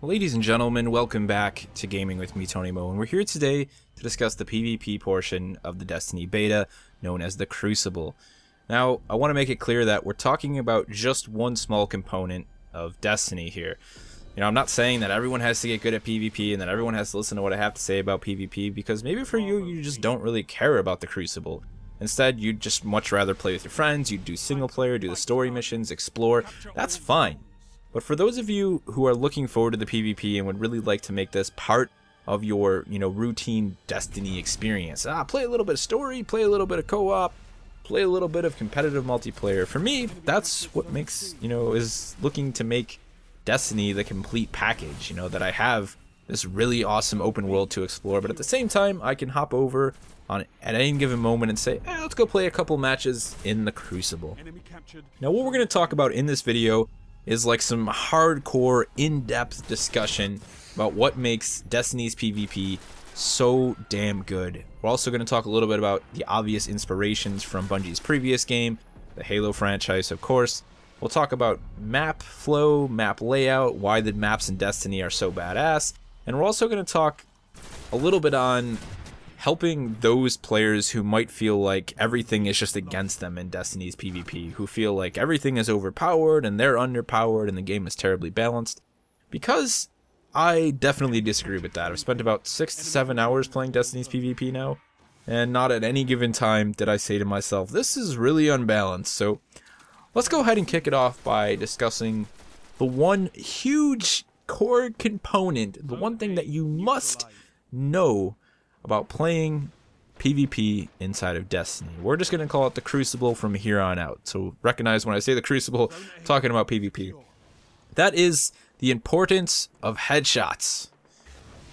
Ladies and gentlemen, welcome back to Gaming with me, Tony Mo, and we're here today to discuss the PvP portion of the Destiny beta, known as the Crucible. Now, I want to make it clear that we're talking about just one small component of Destiny here. You know, I'm not saying that everyone has to get good at PvP and that everyone has to listen to what I have to say about PvP, because maybe for you, you just don't really care about the Crucible. Instead, you'd just much rather play with your friends, you'd do single player, do the story missions, explore. That's fine. But for those of you who are looking forward to the PvP and would really like to make this part of your, routine Destiny experience. Play a little bit of story, play a little bit of co-op, play a little bit of competitive multiplayer. For me, that's what makes, is looking to make Destiny the complete package, that I have this really awesome open world to explore, but at the same time, I can hop over on at any given moment and say, let's go play a couple matches in the Crucible. Now, what we're going to talk about in this video is like some hardcore, in-depth discussion about what makes Destiny's PvP so damn good. We're also going to talk a little bit about the obvious inspirations from Bungie's previous game, the Halo franchise, of course. We'll talk about map flow, map layout, why the maps in Destiny are so badass, and we're also going to talk a little bit on helping those players who might feel like everything is just against them in Destiny's PvP, who feel like everything is overpowered and they're underpowered and the game is terribly balanced. Because I definitely disagree with that. I've spent about 6 to 7 hours playing Destiny's PvP now, and not at any given time did I say to myself, this is really unbalanced. So let's go ahead and kick it off by discussing the one huge core component, the one thing that you must know about playing PvP inside of Destiny. We're just going to call it the Crucible from here on out. So recognize when I say the Crucible, I'm talking about PvP. That is the importance of headshots.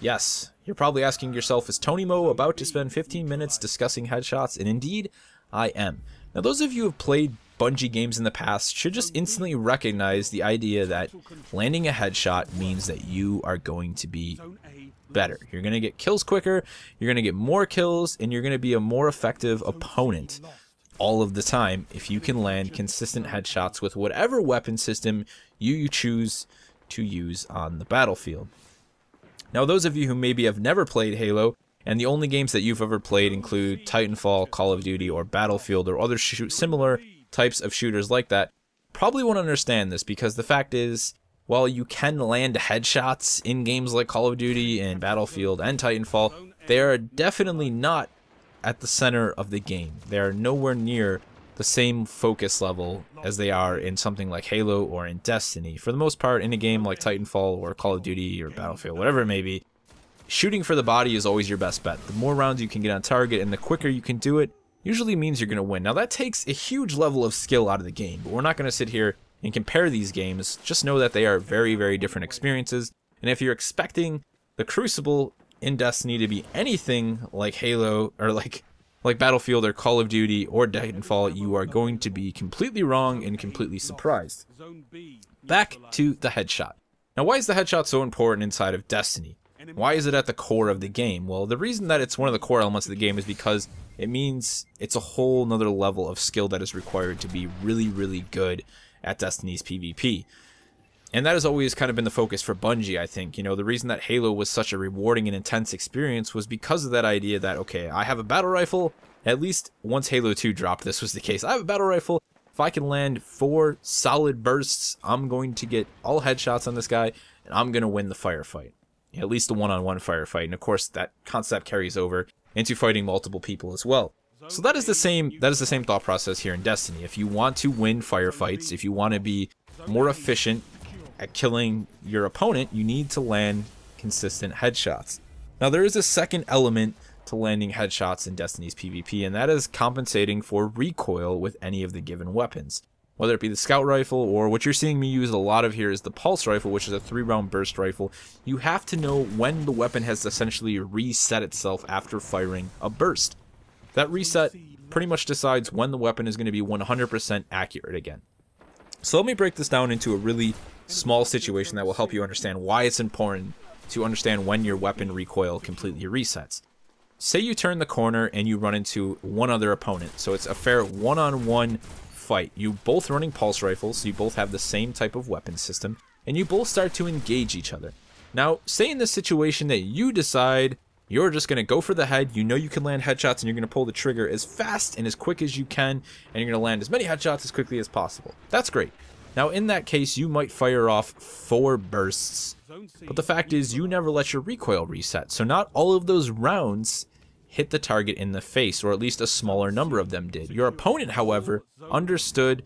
Yes, you're probably asking yourself, is Tony Mo about to spend 15 minutes discussing headshots? And indeed, I am. Now, those of you who have played Bungie games in the past should just instantly recognize the idea that landing a headshot means that you are going to be better. You're going to get kills quicker, you're going to get more kills, and you're going to be a more effective opponent all of the time if you can land consistent headshots with whatever weapon system you choose to use on the battlefield. Now, those of you who maybe have never played Halo, and the only games that you've ever played include Titanfall, Call of Duty, or Battlefield, or other similar types of shooters like that, probably won't understand this, because the fact is, while you can land headshots in games like Call of Duty and Battlefield and Titanfall, they are definitely not at the center of the game. They are nowhere near the same focus level as they are in something like Halo or in Destiny. For the most part, in a game like Titanfall or Call of Duty or Battlefield, whatever it may be, shooting for the body is always your best bet. The more rounds you can get on target and the quicker you can do it, usually means you're going to win. Now, that takes a huge level of skill out of the game, but we're not going to sit here and compare these games. Just know that they are very, very different experiences, and if you're expecting the Crucible in Destiny to be anything like Halo or like Battlefield or Call of Duty or Titanfall, you are going to be completely wrong and completely surprised. Back to the headshot. Now, why is the headshot so important inside of Destiny? Why is it at the core of the game? Well, the reason that it's one of the core elements of the game is because it means it's a whole nother level of skill that is required to be really, really good at Destiny's PvP. And that has always kind of been the focus for Bungie, I think. The reason that Halo was such a rewarding and intense experience was because of that idea that, okay, I have a battle rifle. At least once Halo 2 dropped, this was the case. I have a battle rifle. If I can land 4 solid bursts, I'm going to get all headshots on this guy, and I'm going to win the firefight. At least the one-on-one firefight. And of course, that concept carries over into fighting multiple people as well. So that is the same thought process here in Destiny. If you want to win firefights, if you want to be more efficient at killing your opponent, you need to land consistent headshots. Now, there is a second element to landing headshots in Destiny's PvP, and that is compensating for recoil with any of the given weapons. Whether it be the scout rifle, or what you're seeing me use a lot of here is the pulse rifle, which is a 3-round burst rifle. You have to know when the weapon has essentially reset itself after firing a burst. That reset pretty much decides when the weapon is going to be 100% accurate again. So let me break this down into a really small situation that will help you understand why it's important to understand when your weapon recoil completely resets. Say you turn the corner and you run into one other opponent, so it's a fair one-on-one fight. You both running pulse rifles, so you both have the same type of weapon system, and you both start to engage each other. Now, say in this situation that you decide you're just going to go for the head, you know you can land headshots, and you're going to pull the trigger as fast and as quick as you can, and you're going to land as many headshots as quickly as possible. That's great. Now, in that case, you might fire off 4 bursts, but the fact is you never let your recoil reset, so not all of those rounds hit the target in the face, or at least a smaller number of them did. Your opponent, however, understood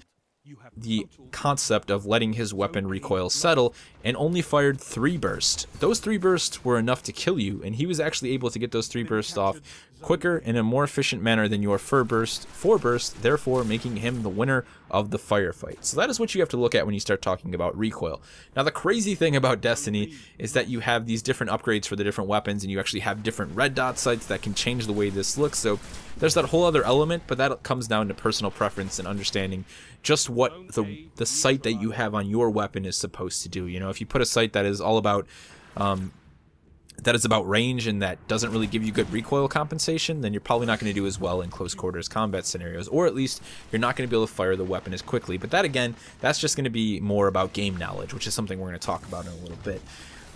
the concept of letting his weapon recoil settle and only fired 3 bursts. Those 3 bursts were enough to kill you, and he was actually able to get those 3 bursts off quicker in a more efficient manner than your 4 bursts, therefore making him the winner of the firefight. So that is what you have to look at when you start talking about recoil. Now, the crazy thing about Destiny is that you have these different upgrades for the different weapons, and you actually have different red dot sights that can change the way this looks. So there's that whole other element, but that comes down to personal preference and understanding just what the sight that you have on your weapon is supposed to do. You know, if you put a sight that is all about range and that doesn't really give you good recoil compensation, then you're probably not going to do as well in close quarters combat scenarios, or at least you're not going to be able to fire the weapon as quickly. But that, again, that's just going to be more about game knowledge, which is something we're going to talk about in a little bit.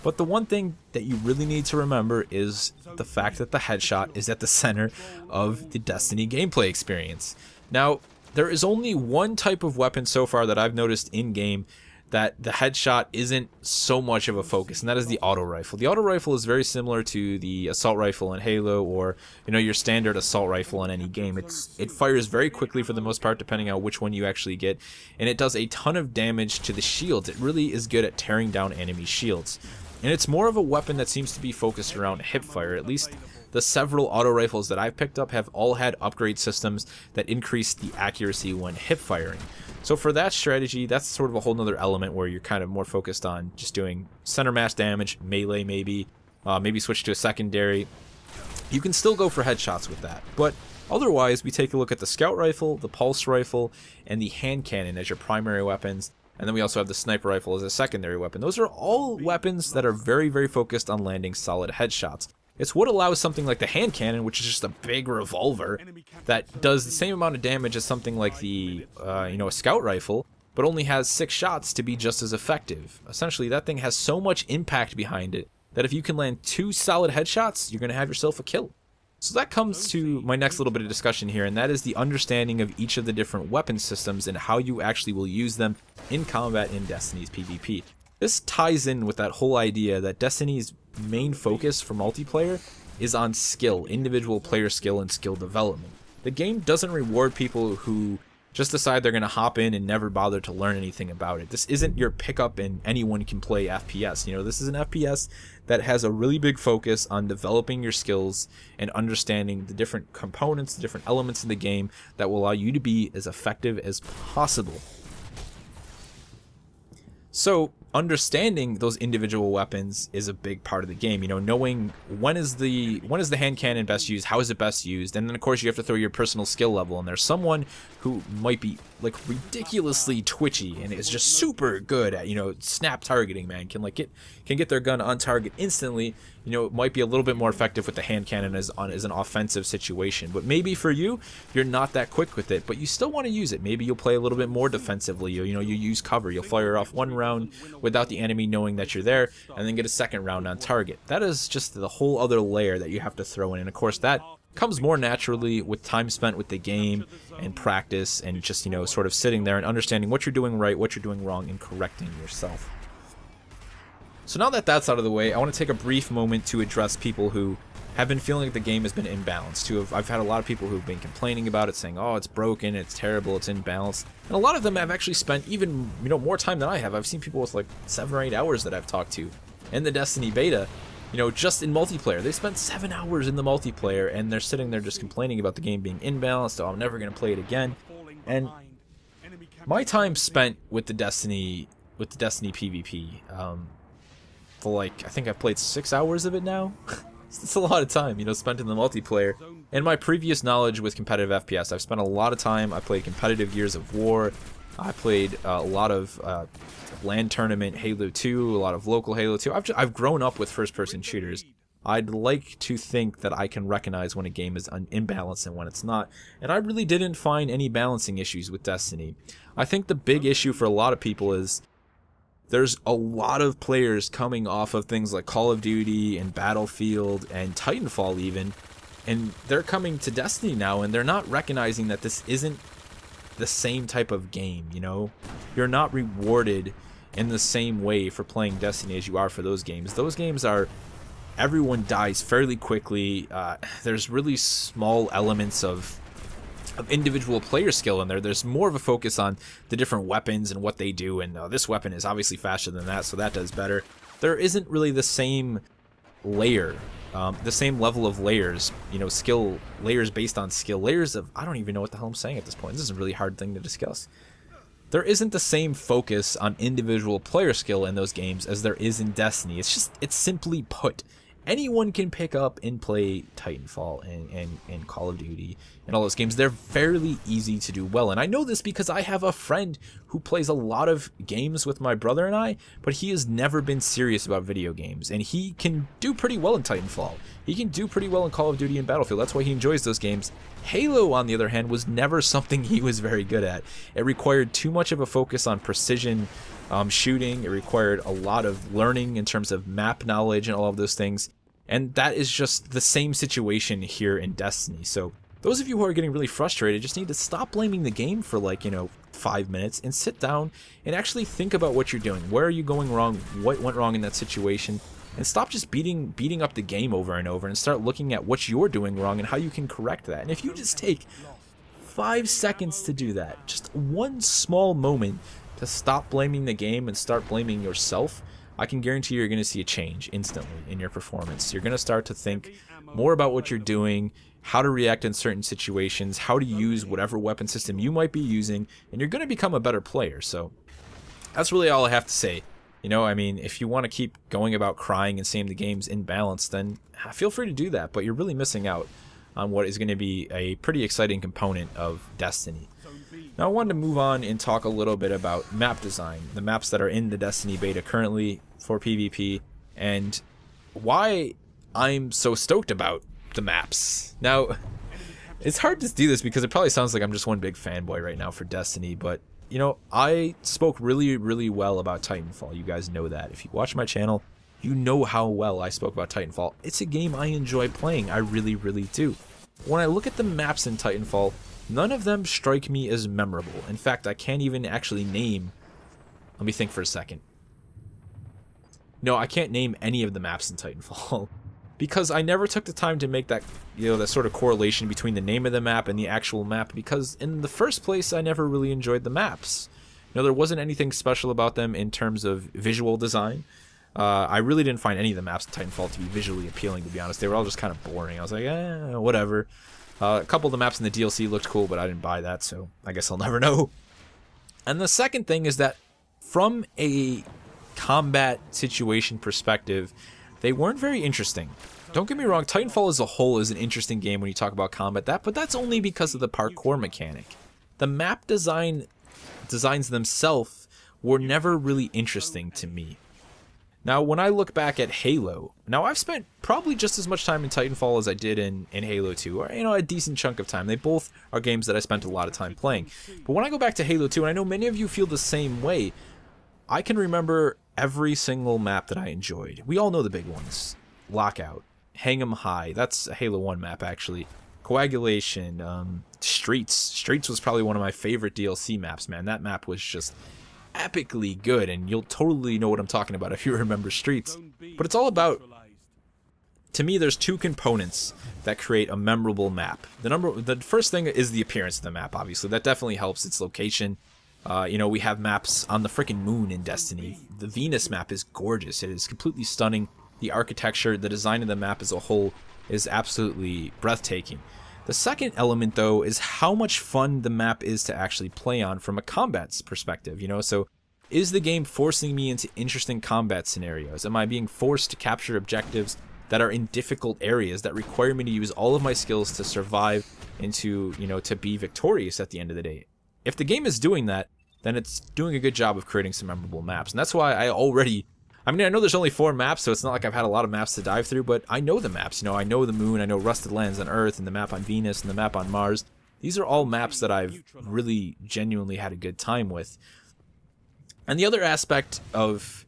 But the one thing that you really need to remember is the fact that the headshot is at the center of the Destiny gameplay experience. Now, there is only one type of weapon so far that I've noticed in-game that the headshot isn't so much of a focus, and that is the auto rifle. The auto rifle is very similar to the assault rifle in Halo, or your standard assault rifle in any game. It fires very quickly for the most part, depending on which one you actually get, and it does a ton of damage to the shields. It really is good at tearing down enemy shields. And it's more of a weapon that seems to be focused around hipfire. At least the several auto rifles that I've picked up have all had upgrade systems that increase the accuracy when hip firing. So for that strategy, that's sort of a whole nother element where you're kind of more focused on just doing center mass damage, melee maybe switch to a secondary. You can still go for headshots with that, but otherwise we take a look at the scout rifle, the pulse rifle, and the hand cannon as your primary weapons. And then we also have the sniper rifle as a secondary weapon. Those are all weapons that are very, very focused on landing solid headshots. It's what allows something like the hand cannon, which is just a big revolver that does the same amount of damage as something like the, a scout rifle, but only has 6 shots to be just as effective. Essentially, that thing has so much impact behind it that if you can land 2 solid headshots, you're going to have yourself a kill. So that comes to my next little bit of discussion here, and that is the understanding of each of the different weapon systems and how you actually will use them in combat in Destiny's PvP. This ties in with that whole idea that Destiny's main focus for multiplayer is on skill, individual player skill and skill development. The game doesn't reward people who just decide they're going to hop in and never bother to learn anything about it. This isn't your pickup and anyone can play FPS. This is an FPS that has a really big focus on developing your skills and understanding the different components, the different elements in the game that will allow you to be as effective as possible. So understanding those individual weapons is a big part of the game. Knowing when is the hand cannon best used, how is it best used, and then of course you have to throw your personal skill level in there. Someone who might be like ridiculously twitchy and is just super good at snap targeting, man, can get their gun on target instantly. It might be a little bit more effective with the hand cannon as an offensive situation. But maybe for you, you're not that quick with it, but you still want to use it. Maybe you'll play a little bit more defensively. You use cover. You'll fire off 1 round without the enemy knowing that you're there, and then get a 2nd round on target. That is just the whole other layer that you have to throw in. And of course, that comes more naturally with time spent with the game and practice and just, sort of sitting there and understanding what you're doing right, what you're doing wrong, and correcting yourself. So now that that's out of the way, I want to take a brief moment to address people who have been feeling like the game has been imbalanced. I've had a lot of people who've been complaining about it, saying, oh, it's broken, it's terrible, it's imbalanced. And a lot of them have actually spent even, more time than I have. I've seen people with like 7 or 8 hours that I've talked to in the Destiny beta, just in multiplayer. They spent 7 hours in the multiplayer, and they're sitting there just complaining about the game being imbalanced. Oh, I'm never going to play it again. And my time spent with the Destiny PvP, I think I've played 6 hours of it now. It's a lot of time, spent in the multiplayer. And my previous knowledge with competitive FPS, I've spent a lot of time. I played competitive Gears of War. I played a lot of LAN tournament Halo 2, a lot of local Halo 2. I've grown up with first-person shooters. I'd like to think that I can recognize when a game is imbalanced and when it's not. And I really didn't find any balancing issues with Destiny. I think the big issue for a lot of people is there's a lot of players coming off of things like Call of Duty and Battlefield and Titanfall even, and they're coming to Destiny now, and they're not recognizing that this isn't the same type of game, you know? You're not rewarded in the same way for playing Destiny as you are for those games. Those games are, everyone dies fairly quickly. There's really small elements of individual player skill in there. There's more of a focus on the different weapons and what they do, and this weapon is obviously faster than that, so that does better. There isn't really the same layer, the same level of layers, you know, skill layers based on skill, layers of, I don't even know what the hell I'm saying at this point. This is a really hard thing to discuss. There isn't the same focus on individual player skill in those games as there is in Destiny. It's simply put, anyone can pick up and play Titanfall and Call of Duty and all those games. They're fairly easy to do well. And I know this because I have a friend who plays a lot of games with my brother and I, but he has never been serious about video games. And he can do pretty well in Titanfall. He can do pretty well in Call of Duty and Battlefield. That's why he enjoys those games. Halo, on the other hand, was never something he was very good at. It required too much of a focus on precision shooting. It required a lot of learning in terms of map knowledge and all of those things. And that is just the same situation here in Destiny. So those of you who are getting really frustrated just need to stop blaming the game for, like, you know, 5 minutes and sit down and actually think about what you're doing. Where are you going wrong? What went wrong in that situation? And stop just beating up the game over and over, and start looking at what you're doing wrong and how you can correct that. And if you just take 5 seconds to do that, just one small moment to stop blaming the game and start blaming yourself, I can guarantee you're going to see a change instantly in your performance. You're going to start to think more about what you're doing, how to react in certain situations, how to use whatever weapon system you might be using, and you're going to become a better player. So that's really all I have to say. You know, I mean, if you want to keep going about crying and saying the game's imbalanced, then feel free to do that, but you're really missing out on what is going to be a pretty exciting component of Destiny. Now I wanted to move on and talk a little bit about map design, the maps that are in the Destiny beta currently for PvP, and why I'm so stoked about the maps. Now, it's hard to do this because it probably sounds like I'm just one big fanboy right now for Destiny, but, you know, I spoke really, really well about Titanfall. You guys know that. If you watch my channel, you know how well I spoke about Titanfall. It's a game I enjoy playing. I really, really do. When I look at the maps in Titanfall, none of them strike me as memorable. In fact, I can't even actually name... Let me think for a second. No, I can't name any of the maps in Titanfall. Because I never took the time to make that, you know, that sort of correlation between the name of the map and the actual map. Because in the first place, I never really enjoyed the maps. You know, there wasn't anything special about them in terms of visual design. I really didn't find any of the maps in Titanfall to be visually appealing, to be honest. They were all just kind of boring. I was like, whatever. A couple of the maps in the DLC looked cool, but I didn't buy that, so I guess I'll never know. And the second thing is that from a combat situation perspective, they weren't very interesting. Don't get me wrong, Titanfall as a whole is an interesting game when you talk about combat, but that's only because of the parkour mechanic. The map designs themselves were never really interesting to me. Now, when I look back at Halo, now I've spent probably just as much time in Titanfall as I did in Halo 2, or, you know, a decent chunk of time. They both are games that I spent a lot of time playing. But when I go back to Halo 2, and I know many of you feel the same way, I can remember every single map that I enjoyed. We all know the big ones. Lockout, Hang 'em High, that's a Halo 1 map actually. Coagulation, Streets. Streets was probably one of my favorite DLC maps, man. That map was just epically good, and you'll totally know what I'm talking about if you remember Streets. But it's all about, to me, there's two components that create a memorable map. The first thing is the appearance of the map, obviously. That definitely helps. Its location. You know, we have maps on the freaking moon in Destiny. The Venus map is gorgeous. It is completely stunning. The architecture, the design of the map as a whole is absolutely breathtaking. The second element, though, is how much fun the map is to actually play on from a combat perspective, you know? So, is the game forcing me into interesting combat scenarios? Am I being forced to capture objectives that are in difficult areas that require me to use all of my skills to survive and to, you know, to be victorious at the end of the day? If the game is doing that, then it's doing a good job of creating some memorable maps. And that's why I know there's only 4 maps, so it's not like I've had a lot of maps to dive through, but I know the maps. You know, I know the moon, I know Rusted Lands on Earth, and the map on Venus, and the map on Mars. These are all maps that I've really genuinely had a good time with. And the other aspect of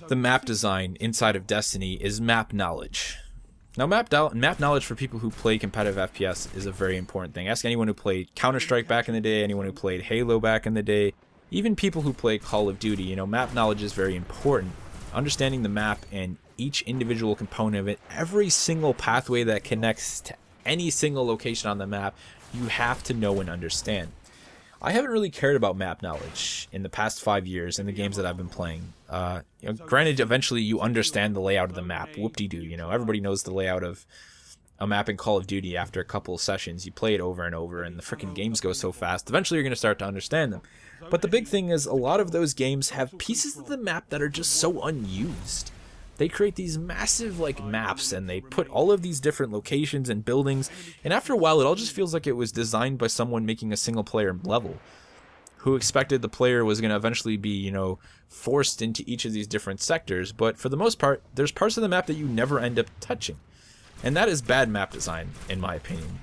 the map design inside of Destiny is map knowledge. Now, map knowledge for people who play competitive FPS is a very important thing. Ask anyone who played Counter-Strike back in the day, anyone who played Halo back in the day, even people who play Call of Duty. You know, map knowledge is very important. Understanding the map and each individual component of it, every single pathway that connects to any single location on the map, you have to know and understand. I haven't really cared about map knowledge in the past 5 years in the games that I've been playing. Granted, eventually you understand the layout of the map. Whoop-de-doo, you know, everybody knows the layout of a map in Call of Duty after a couple of sessions. You play it over and over, and the freaking games go so fast. Eventually you're going to start to understand them. But the big thing is, a lot of those games have pieces of the map that are just so unused. They create these massive maps, and they put all of these different locations and buildings, and after a while it all just feels like it was designed by someone making a single player level who expected the player was going to eventually be, you know, forced into each of these different sectors. But for the most part, there's parts of the map that you never end up touching, and that is bad map design, in my opinion.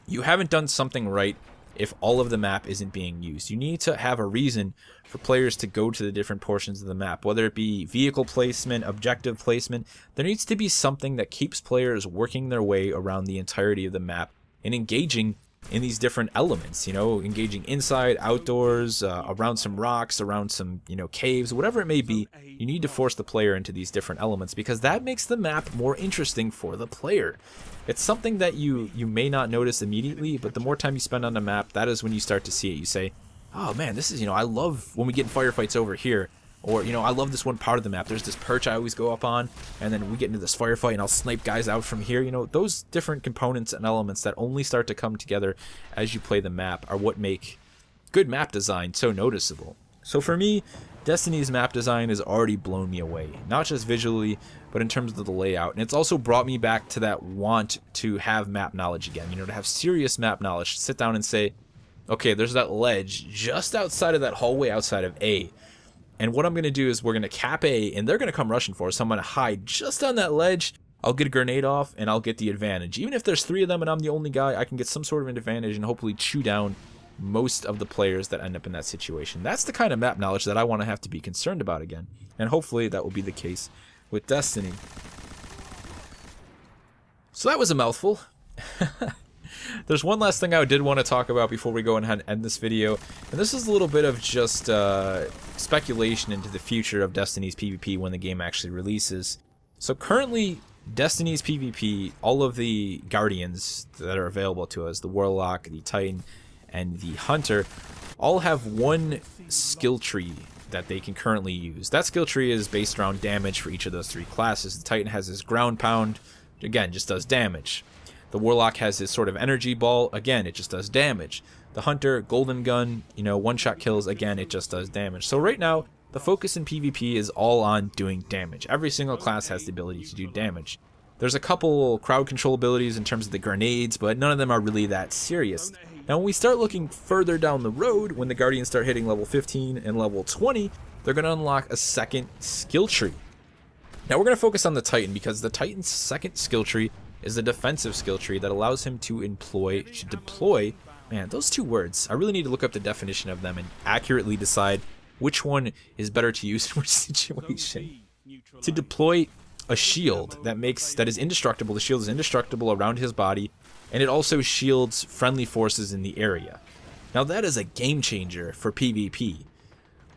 You haven't done something right if all of the map isn't being used. You need to have a reason for players to go to the different portions of the map, whether it be vehicle placement, objective placement. There needs to be something that keeps players working their way around the entirety of the map and engaging in these different elements, you know, engaging inside, outdoors, around some rocks, around some, you know, caves, whatever it may be. You need to force the player into these different elements, because that makes the map more interesting for the player. It's something that you may not notice immediately, but the more time you spend on the map, that is when you start to see it. You say, oh man, this is, you know, I love when we get in firefights over here. Or, you know, I love this one part of the map. There's this perch I always go up on, and then we get into this firefight and I'll snipe guys out from here. You know, those different components and elements that only start to come together as you play the map are what make good map design so noticeable. So for me, Destiny's map design has already blown me away, not just visually, but in terms of the layout. And it's also brought me back to that want to have map knowledge again, you know, to have serious map knowledge, to sit down and say, okay, there's that ledge just outside of that hallway outside of A. And what I'm going to do is we're going to cap A, and they're going to come rushing for us. So I'm going to hide just on that ledge. I'll get a grenade off, and I'll get the advantage. Even if there's 3 of them and I'm the only guy, I can get some sort of an advantage and hopefully chew down most of the players that end up in that situation. That's the kind of map knowledge that I want to have to be concerned about again. And hopefully that will be the case with Destiny. So that was a mouthful. There's one last thing I did want to talk about before we go ahead and end this video, and this is a little bit of just speculation into the future of Destiny's PvP when the game actually releases. So currently, Destiny's PvP, all of the Guardians that are available to us, the Warlock, the Titan, and the Hunter, all have one skill tree that they can currently use. That skill tree is based around damage for each of those 3 classes. The Titan has his ground pound, again, just does damage. The Warlock has his sort of energy ball, again, it just does damage. The Hunter, golden gun, you know, one-shot kills, again, it just does damage. So right now, the focus in PvP is all on doing damage. Every single class has the ability to do damage. There's a couple crowd control abilities in terms of the grenades, but none of them are really that serious. Now when we start looking further down the road, when the Guardians start hitting level 15 and level 20, they're going to unlock a second skill tree. Now we're going to focus on the Titan, because the Titan's second skill tree is a defensive skill tree that allows him to deploy, man, those 2 words, I really need to look up the definition of them and accurately decide which one is better to use in which situation. To deploy a shield that is indestructible. The shield is indestructible around his body, and it also shields friendly forces in the area. Now that is a game changer for PvP.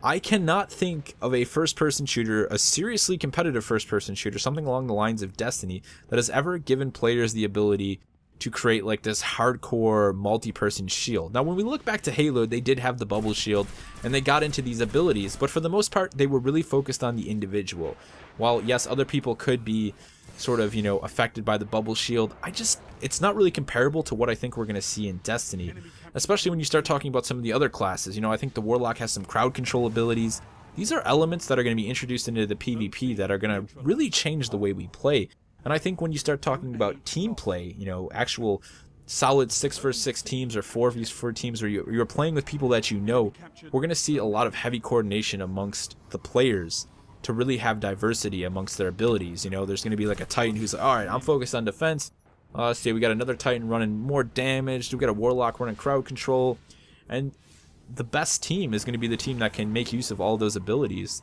I cannot think of a first-person shooter, a seriously competitive first-person shooter, something along the lines of Destiny, that has ever given players the ability to create like this hardcore multi-person shield. Now when we look back to Halo, they did have the bubble shield, and they got into these abilities, but for the most part, they were really focused on the individual. While yes, other people could be sort of, you know, affected by the bubble shield, it's not really comparable to what I think we're going to see in Destiny, especially when you start talking about some of the other classes. You know, I think the Warlock has some crowd control abilities. These are elements that are going to be introduced into the PvP that are going to really change the way we play. And I think when you start talking about team play, you know, actual solid 6 vs 6 teams or 4 vs 4 teams where you're playing with people that you know, we're going to see a lot of heavy coordination amongst the players to really have diversity amongst their abilities. You know, there's going to be like a Titan who's like, alright, I'm focused on defense. Let's see, we got another Titan running more damage. We got a Warlock running crowd control. And the best team is going to be the team that can make use of all those abilities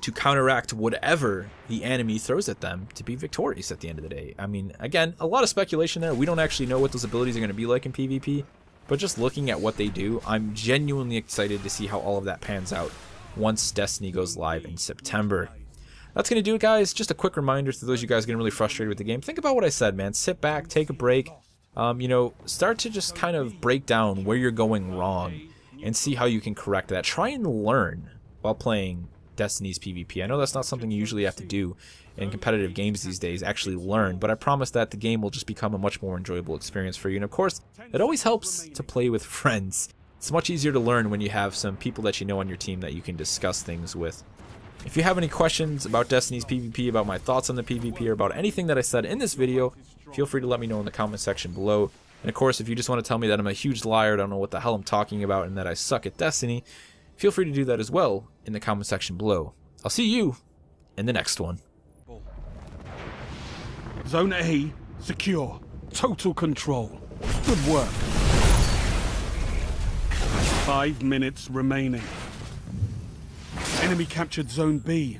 to counteract whatever the enemy throws at them to be victorious at the end of the day. I mean, again, a lot of speculation there. We don't actually know what those abilities are going to be like in PvP, but just looking at what they do, I'm genuinely excited to see how all of that pans out once Destiny goes live in September. That's going to do it, guys. Just a quick reminder to those of you guys getting really frustrated with the game. Think about what I said, man. Sit back, take a break, you know, start to just kind of break down where you're going wrong and see how you can correct that. Try and learn while playing Destiny's PvP. I know that's not something you usually have to do in competitive games these days, actually learn, but I promise that the game will just become a much more enjoyable experience for you. And of course, it always helps to play with friends. It's much easier to learn when you have some people that you know on your team that you can discuss things with. If you have any questions about Destiny's PvP, about my thoughts on the PvP, or about anything that I said in this video, feel free to let me know in the comment section below. And of course, if you just want to tell me that I'm a huge liar, don't know what the hell I'm talking about, and that I suck at Destiny, feel free to do that as well in the comment section below. I'll see you in the next one. Zone A, secure. Total control. Good work. 5 minutes remaining. Enemy captured Zone B.